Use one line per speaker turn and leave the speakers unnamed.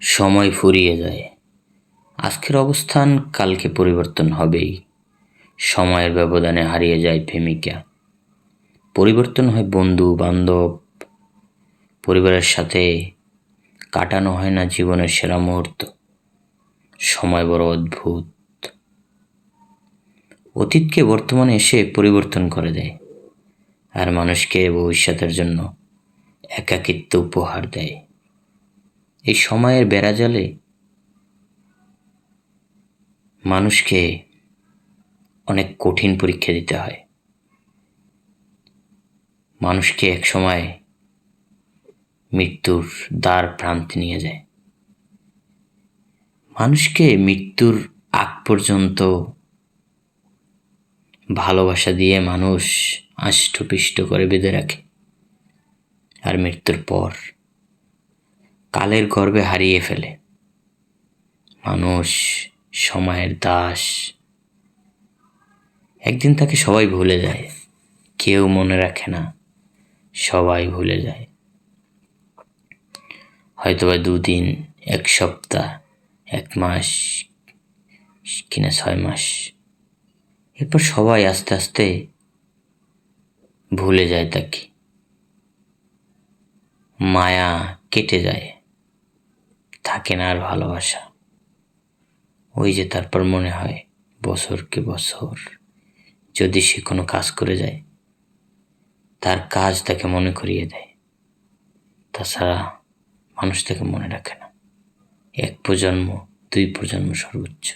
সময় ফুরিয়ে যায়। আজকের অবস্থান কালকে পরিবর্তন হবেই। সময়ের ব্যবধানে হারিয়ে যায় প্রেমিকা। পরিবর্তন হয় বন্ধু বান্ধব, পরিবারের সাথে কাটানো হয় না জীবনের সেরা মুহূর্ত। সময় বড় অদ্ভুত, অতীতকে বর্তমানে এসে পরিবর্তন করে দেয়, আর মানুষকে ভবিষ্যতের জন্য একাকিত্ব উপহার দেয়। এই সময়ের বেড়াজালে মানুষকে অনেক কঠিন পরীক্ষা দিতে হয়। মানুষকে এক সময় মৃত্যুর দ্বার প্রান্তে নিয়ে যায়। মানুষকে মৃত্যুর আগ পর্যন্ত ভালোবাসা দিয়ে মানুষ আষ্টপিষ্ট করে বেঁধে রাখে, আর মৃত্যুর পর কালের গর্ভে হারিয়ে ফেলে। মানুষ সময়ের দাস। একদিন তাকে সবাই ভুলে যায়, কেউ মনে রাখে না, সবাই ভুলে যায়। হয়তোবা 2 দিন, 1 সপ্তাহ, 1 মাস কিনা 6 মাস, এরপর সবাই আস্তে আস্তে ভুলে যায় তাকে। মায়া কেটে যায়, থাকে না আর ভালোবাসা। ওই যে তারপর মনে হয় বছরকে বছর যদি সে কোনো কাজ করে যায়, তার কাজ তাকে মনে করিয়ে দেয়। তাছাড়া মানুষ তাকে মনে রাখে না। 1 প্রজন্ম, 2 প্রজন্ম সর্বোচ্চ।